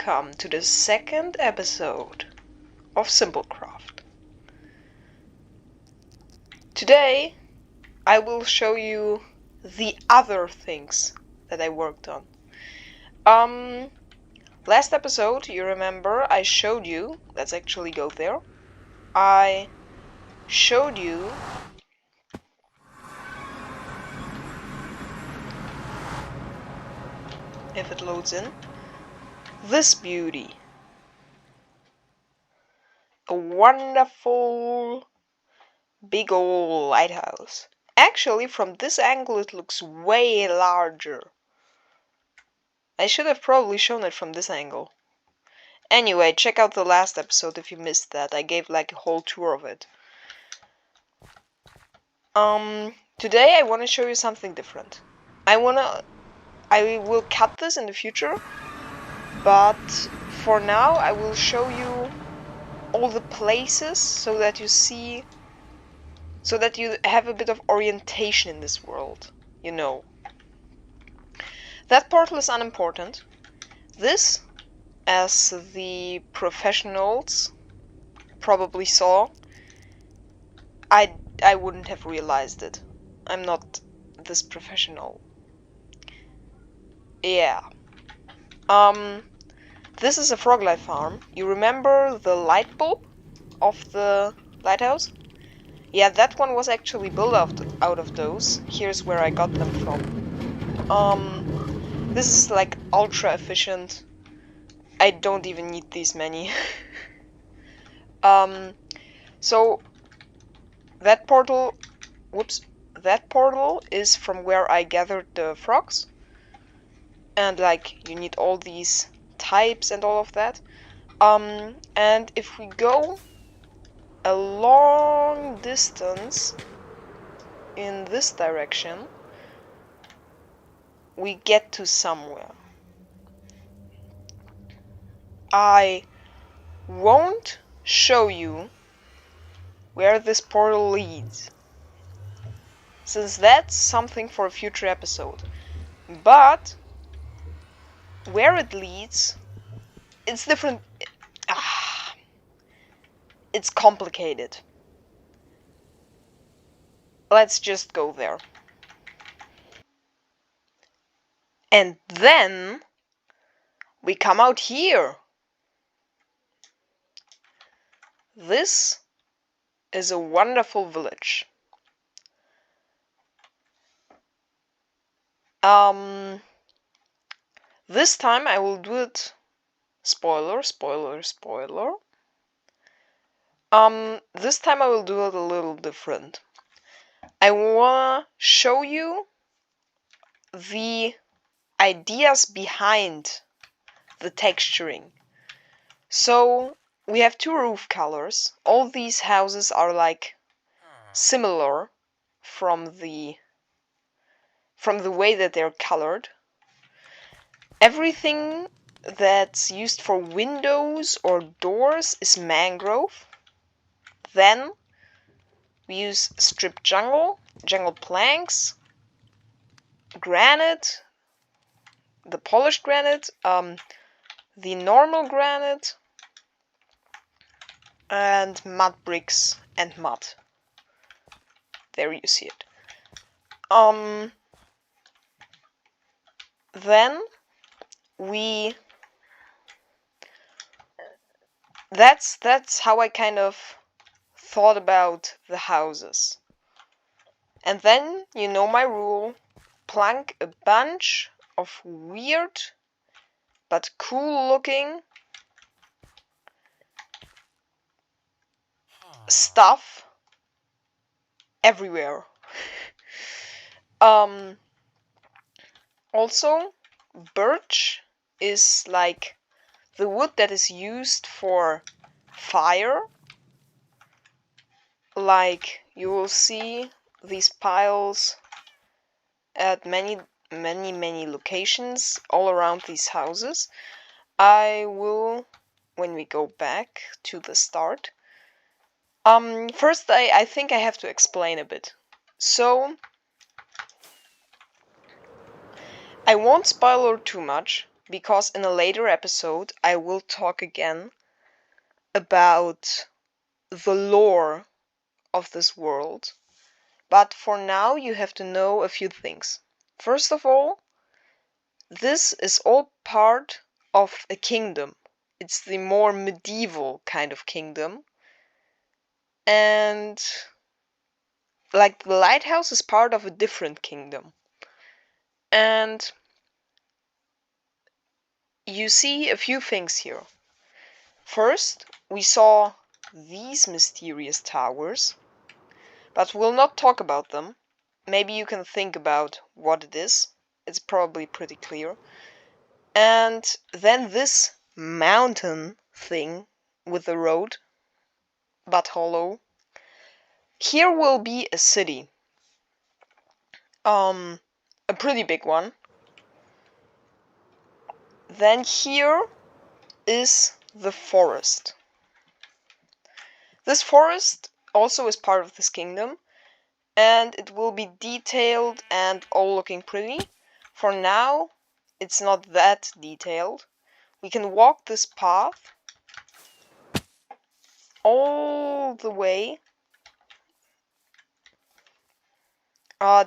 welcome to the second episode of2Simple2Craft. Today I will show you the other things that I worked on. Last episode, you remember, I showed you, let's actually go there, I showed you if it loads in, this beauty. A wonderful big old lighthouse. Actually, from this angle it looks way larger. I should have probably shown it from this angle. Anyway, check out the last episode if you missed that. I gave like a whole tour of it. Today I want to show you something different. I will cut this in the future, but for now I will show you all the places so that you see, so that you have a bit of orientation in this world, you know. That portal is unimportant. This, as the professionals probably saw, I wouldn't have realized it. I'm not this professional. Yeah. This is a frog life farm. You remember the light bulb of the lighthouse? Yeah, that one was actually built out of those. Here's where I got them from. This is like ultra efficient. I don't even need these many. So that portal, that portal is from where I gathered the frogs. And like, you need all these types and all of that. And if we go a long distance in this direction, we get to somewhere. I won't show you where this portal leads, since that's something for a future episode. But where it leads, it's different. It's complicated. Let's just go there. And then we come out here. This is a wonderful village. This time I will do it, spoiler. This time I will do it a little different. I wanna show you the ideas behind the texturing. So we have two roof colors. All these houses are like similar from the way that they're colored. Everything that's used for windows or doors is mangrove. Then we use stripped jungle planks, granite, the polished granite, the normal granite, and mud bricks and mud. There you see it. Then that's how I kind of thought about the houses. And then, you know my rule, plunk a bunch of weird but cool looking stuff everywhere. Also, birch is like the wood that is used for fire. Like, you will see these piles at many locations all around these houses. I will, when we go back to the start, first I think I have to explain a bit. So I won't spoil too much, because in a later episode I will talk again about the lore of this world. But for now you have to know a few things. First of all, this is all part of a kingdom. It's the more medieval kind of kingdom. And like the lighthouse is part of a different kingdom. And you see a few things here. First, we saw these mysterious towers, but we'll not talk about them. Maybe you can think about what it is. It's probably pretty clear. And then this mountain thing with the road, but hollow. Here will be a city. A pretty big one. Then here is the forest. This forest also is part of this kingdom, and it will be detailed and all looking pretty. For now, it's not that detailed. We can walk this path all the way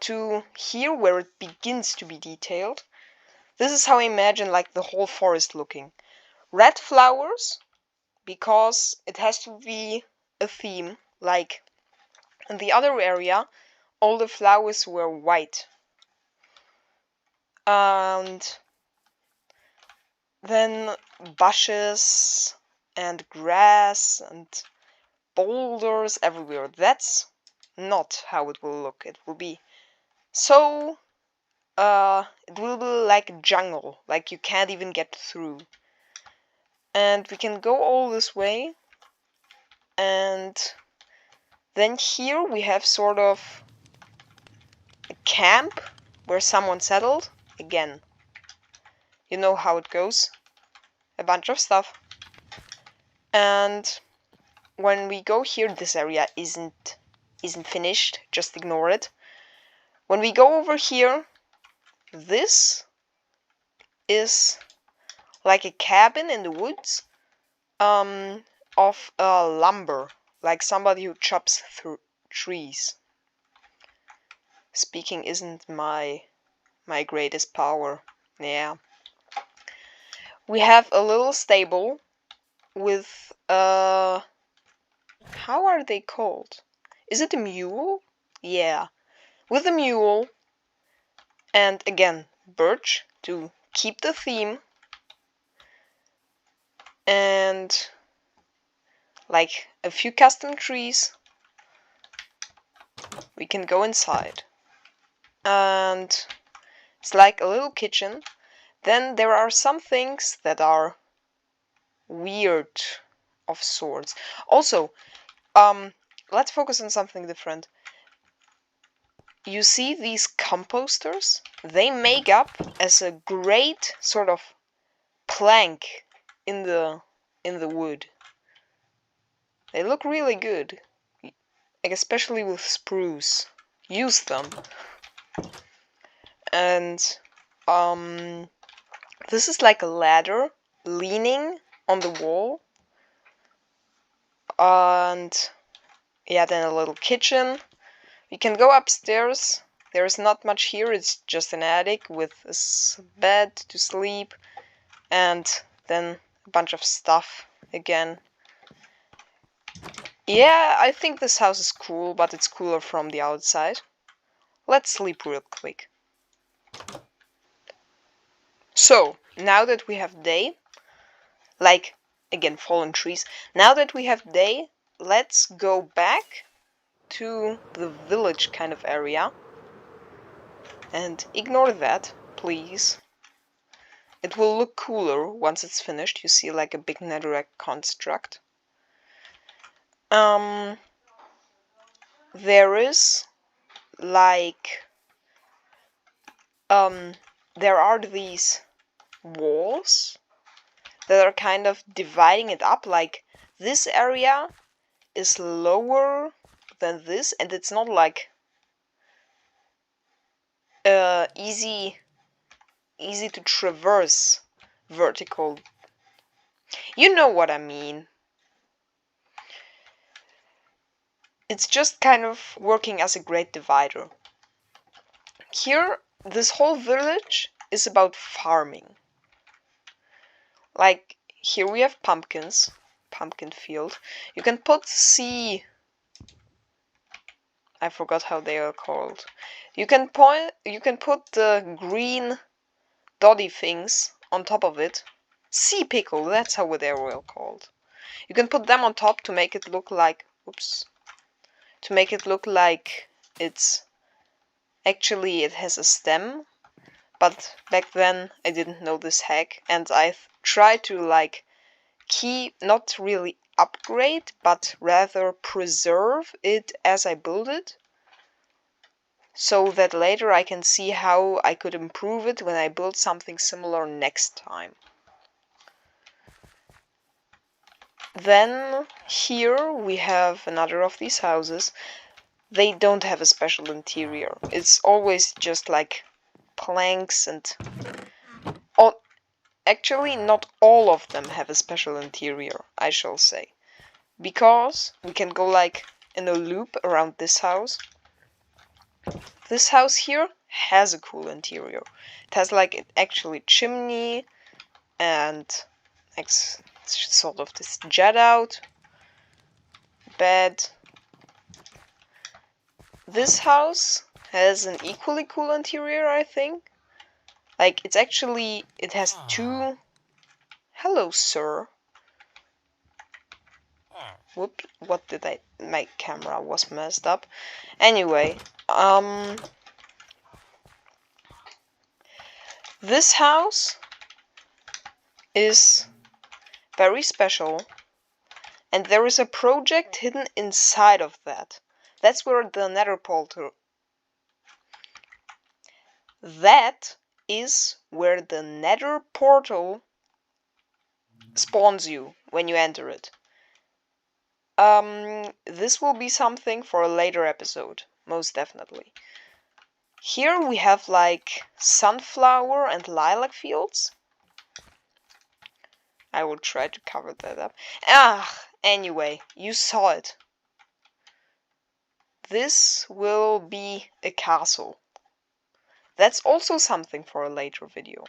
to here where it begins to be detailed. This is how I imagine like the whole forest looking. Red flowers, because it has to be a theme. Like in the other area, all the flowers were white. And then bushes and grass and boulders everywhere. That's not how it will look. It will be so it will be like a jungle, like you can't even get through. And we can go all this way, and then here we have sort of a camp where someone settled. Again, you know how it goes. A bunch of stuff. And when we go here, this area isn't finished, just ignore it. When we go over here, this is like a cabin in the woods of lumber, like somebody who chops through trees. Speaking isn't my greatest power. Yeah. We have a little stable with how are they called? Is it a mule? Yeah. With a mule, and again, birch to keep the theme, and like a few custom trees. We can go inside, and it's like a little kitchen. Then there are some things that are weird of sorts. Also, let's focus on something different. You see these composters? They make up as a great sort of plank in the wood. They look really good, like especially with spruce. Use them. And this is like a ladder leaning on the wall. And yeah, then a little kitchen. We can go upstairs. There's not much here, it's just an attic with a bed to sleep, and then a bunch of stuff again. Yeah, I think this house is cool, but it's cooler from the outside. Let's sleep real quick. So, now that we have day, like, again, fallen trees, now that we have day, let's go back to the village kind of area. And ignore that, please. It will look cooler once it's finished. You see like a big netherrack construct. There is like there are these walls that are kind of dividing it up. Like this area is lower than this, and it's not like easy to traverse vertical. You know what I mean. It's just kind of working as a great divider. Here, this whole village is about farming. Like, here we have pumpkins. Pumpkin field. You can put I forgot how they are called. You can put the green dotty things on top of it. Sea pickle, that's how they were called. You can put them on top to make it look like, it's actually, it has a stem. But back then I didn't know this hack, and I tried to like not really upgrade, but rather preserve it as I build it, so that later I can see how I could improve it when I build something similar next time. Then here we have another of these houses. They don't have a special interior. It's always just like planks and actually not all of them have a special interior, I shall say. Because we can go like in a loop around this house. This house here has a cool interior. It has like actually chimney and like sort of this jet out bed. This house has an equally cool interior, I think. Like it has two. Hello, sir. Whoop! What did my camera was messed up. Anyway, this house is very special, and there is a project hidden inside of that. That's where the nether portal. That is where the nether portal spawns you when you enter it. This will be something for a later episode, most definitely. Here we have like sunflower and lilac fields. I will try to cover that up. Anyway, you saw it. This will be a castle. That's also something for a later video.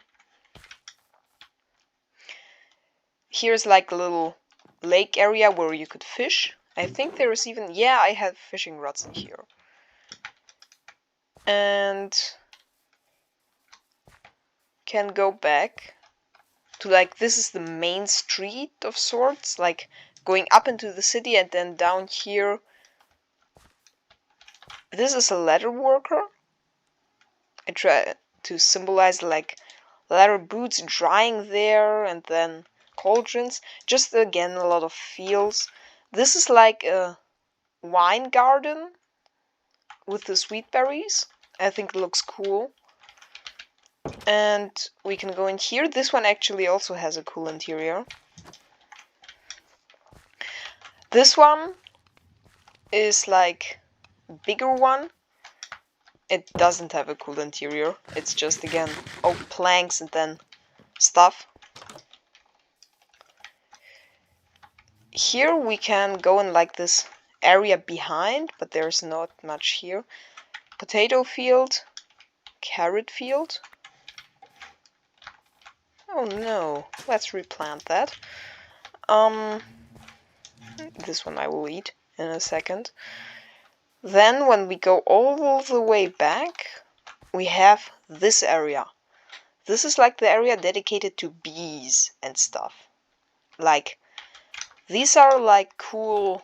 Here's like a little lake area where you could fish. I think there is even, yeah, I have fishing rods in here. And can go back to like, this is the main street of sorts, like going up into the city, and then down here. This is a leather worker. I try to symbolize like leather boots drying there, and then cauldrons. Just again a lot of fields. This is like a wine garden with the sweet berries. I think it looks cool. And we can go in here. This one actually also has a cool interior. This one is like a bigger one. It doesn't have a cool interior. It's just again oak planks and then stuff. Here we can go in like this area behind, but there's not much here. Potato field, carrot field. Oh no, let's replant that. This one I will eat in a second. Then when we go all the way back, we have this area. This is like the area dedicated to bees and stuff. Like, these are like cool,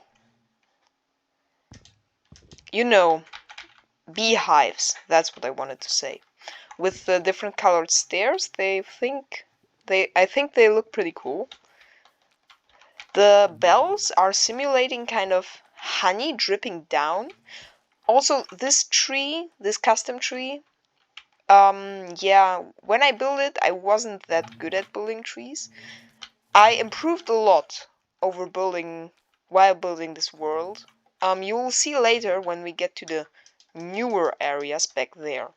you know, beehives. That's what I wanted to say. With the different colored stairs, I think they look pretty cool. The bells are simulating kind of honey dripping down. Also, this tree, this custom tree, yeah, when I built it, I wasn't that good at building trees. I improved a lot while building this world. You will see later when we get to the newer areas back there.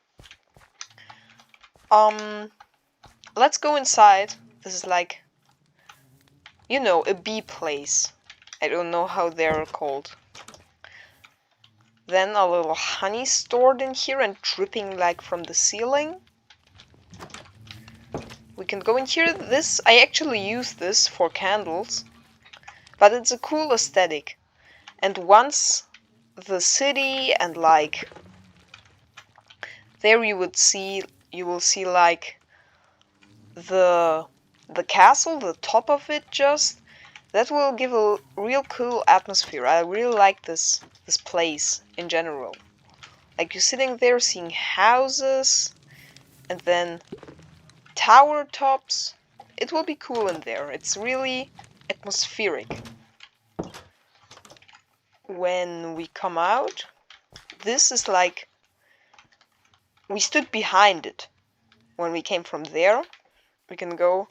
Let's go inside This is like, you know, a bee place. I don't know how they're called. Then a little honey stored in here and dripping like from the ceiling. We can go in here. This, I actually use this for candles, but it's a cool aesthetic. And once the city and like there you will see like the castle, the top of it just. That will give a real cool atmosphere. I really like this place in general. Like you're sitting there seeing houses and then tower tops. It will be cool in there. It's really atmospheric. When we come out, this is like we stood behind it when we came from there. We can go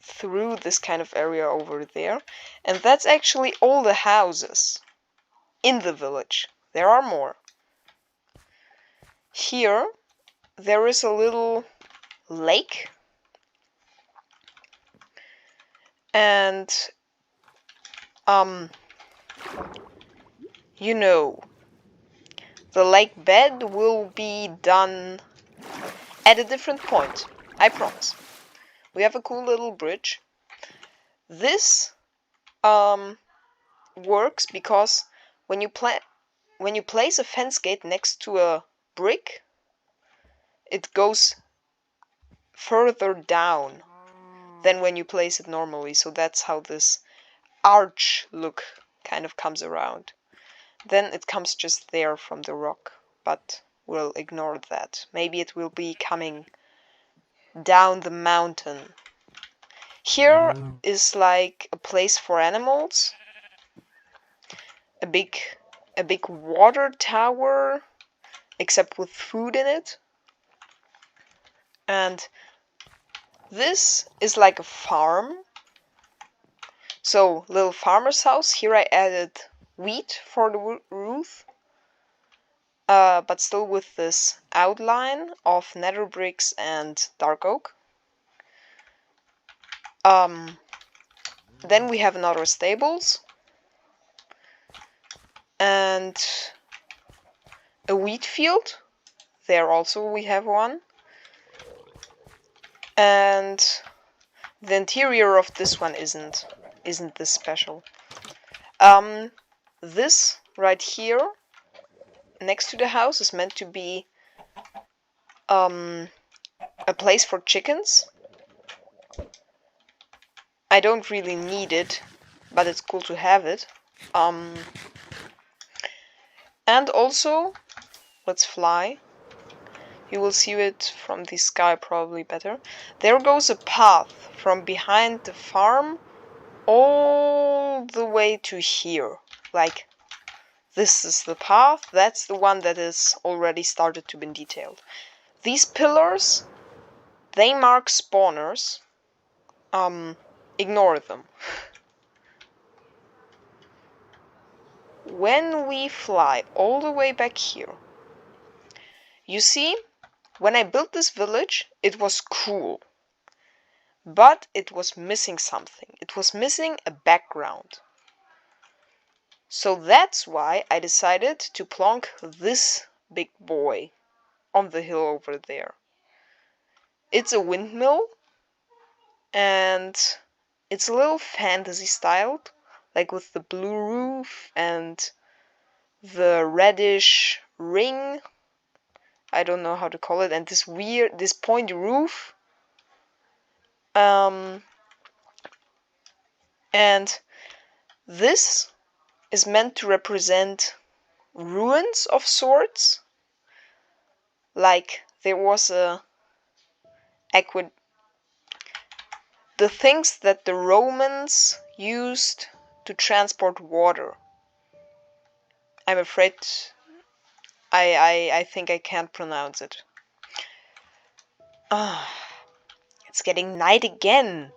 through this kind of area over there, and that's actually all the houses in the village. There are more. Here there is a little lake, and you know, the lake bed will be done at a different point, I promise. We have a cool little bridge. This works because when you place a fence gate next to a brick, it goes further down than when you place it normally. So that's how this arch look kind of comes around. Then it comes just there from the rock, but we'll ignore that. Maybe it will be coming down the mountain. Here is like a place for animals. A big water tower, except with food in it. And this is like a farm. So, little farmer's house. Here I added wheat for the roof. But still with this outline of nether bricks and dark oak. Then we have another stables. And a wheat field. There also we have one. And the interior of this one isn't this special. This right here next to the house is meant to be a place for chickens. I don't really need it, but it's cool to have it. And also, let's fly. You will see it from the sky probably better. There goes a path from behind the farm all the way to here. Like, this is the path. That's the one that is already started to be detailed. These pillars, they mark spawners. Ignore them. When we fly all the way back here, you see, when I built this village, it was cool. But it was missing something. It was missing a background. So that's why I decided to plonk this big boy on the hill over there. It's a windmill, and it's a little fantasy styled, like with the blue roof and the reddish ring. I don't know how to call it, and this pointy roof. And this is meant to represent ruins of sorts. Like there was the things that the Romans used to transport water. I'm afraid I think I can't pronounce it. It's getting night again.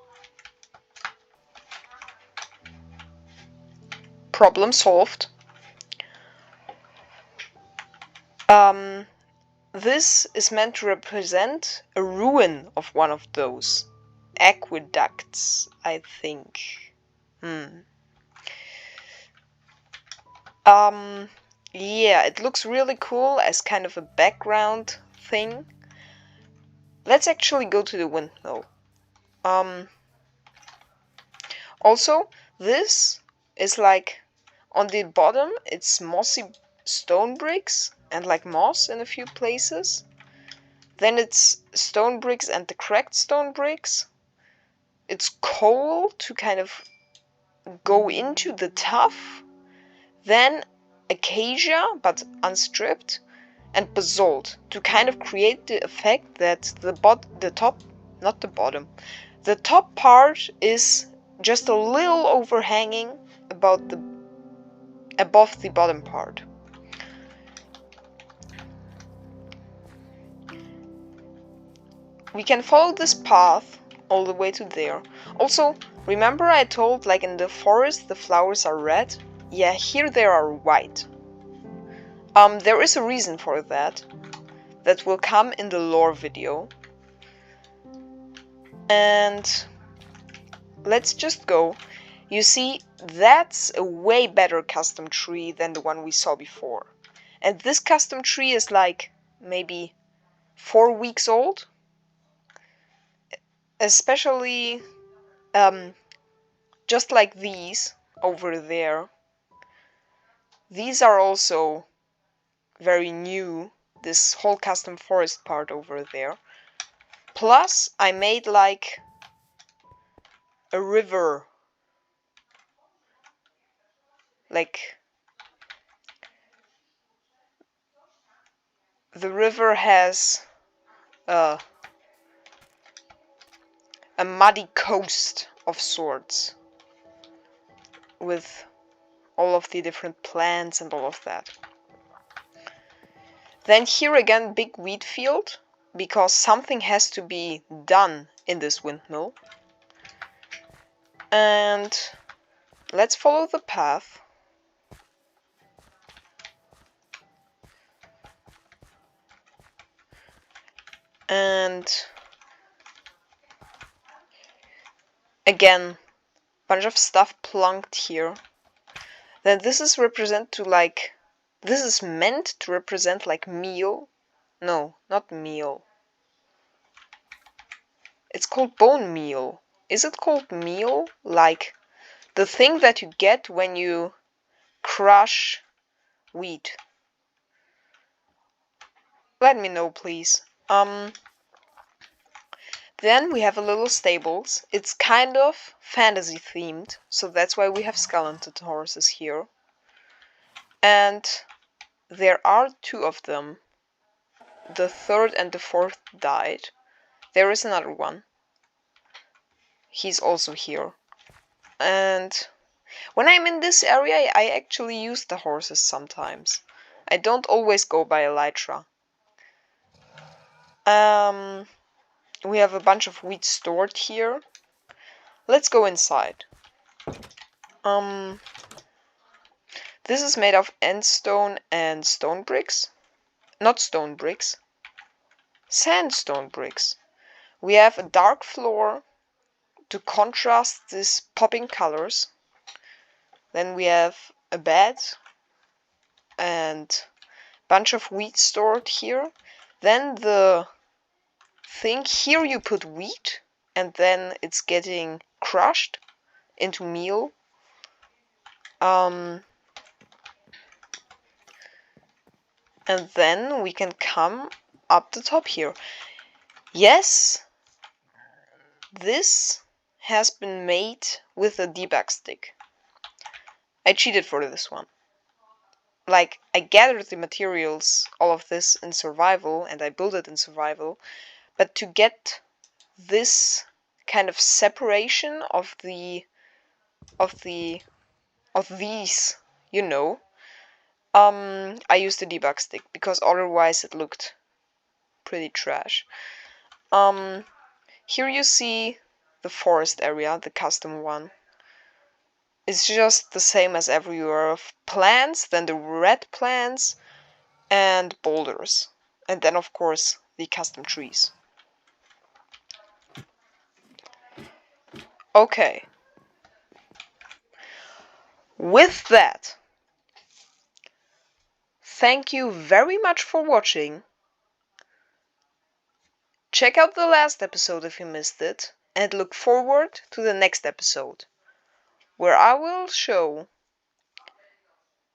Problem solved. This is meant to represent a ruin of one of those. aqueducts, I think. Yeah, it looks really cool as kind of a background thing. Let's actually go to the windmill. Also, this is like, on the bottom, it's mossy stone bricks and like moss in a few places. Then it's stone bricks and the cracked stone bricks. It's coal to kind of go into the tuff. Then acacia, but unstripped, and basalt to kind of create the effect that the top part is just a little overhanging above the bottom part. We can follow this path all the way to there. Also, remember I told like in the forest the flowers are red? Yeah, here they are white. There is a reason for that will come in the lore video. And let's just go. You see, that's a way better custom tree than the one we saw before. And this custom tree is like maybe 4 weeks old. Especially just like these over there. These are also very new, this whole custom forest part over there. Plus, I made like a river. Like, the river has a muddy coast of sorts. With all of the different plants and all of that. Then here again, big wheat field, because something has to be done in this windmill. And let's follow the path. And again, bunch of stuff plunked here. Then this is this is meant to represent like meal. No, not meal. It's called bone meal. Is it called meal? Like the thing that you get when you crush wheat. Let me know, please. Then we have a little stables. It's kind of fantasy themed, so that's why we have skeleton horses here. And there are 2 of them. The 3rd and the 4th died. There is another one. He's also here. And when I'm in this area, I actually use the horses sometimes. I don't always go by elytra. We have a bunch of wheat stored here. Let's go inside. This is made of endstone and stone bricks. Not stone bricks. Sandstone bricks. We have a dark floor to contrast these popping colors. Then we have a bed and a bunch of wheat stored here. Then the thing here, you put wheat and then it's getting crushed into meal. And then we can come up the top here. Yes, this has been made with a debug stick. I cheated for this one. Like, I gathered the materials, all of this in survival, and I built it in survival. But to get this kind of separation of these, you know, I used the debug stick because otherwise it looked pretty trash. Here you see the forest area, the custom one. It's just the same as everywhere of plants, then the red plants and boulders. And then of course the custom trees. Okay. With that, thank you very much for watching. Check out the last episode if you missed it, and look forward to the next episode, where I will show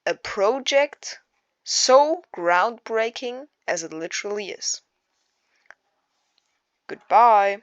a project so groundbreaking as it literally is. Goodbye.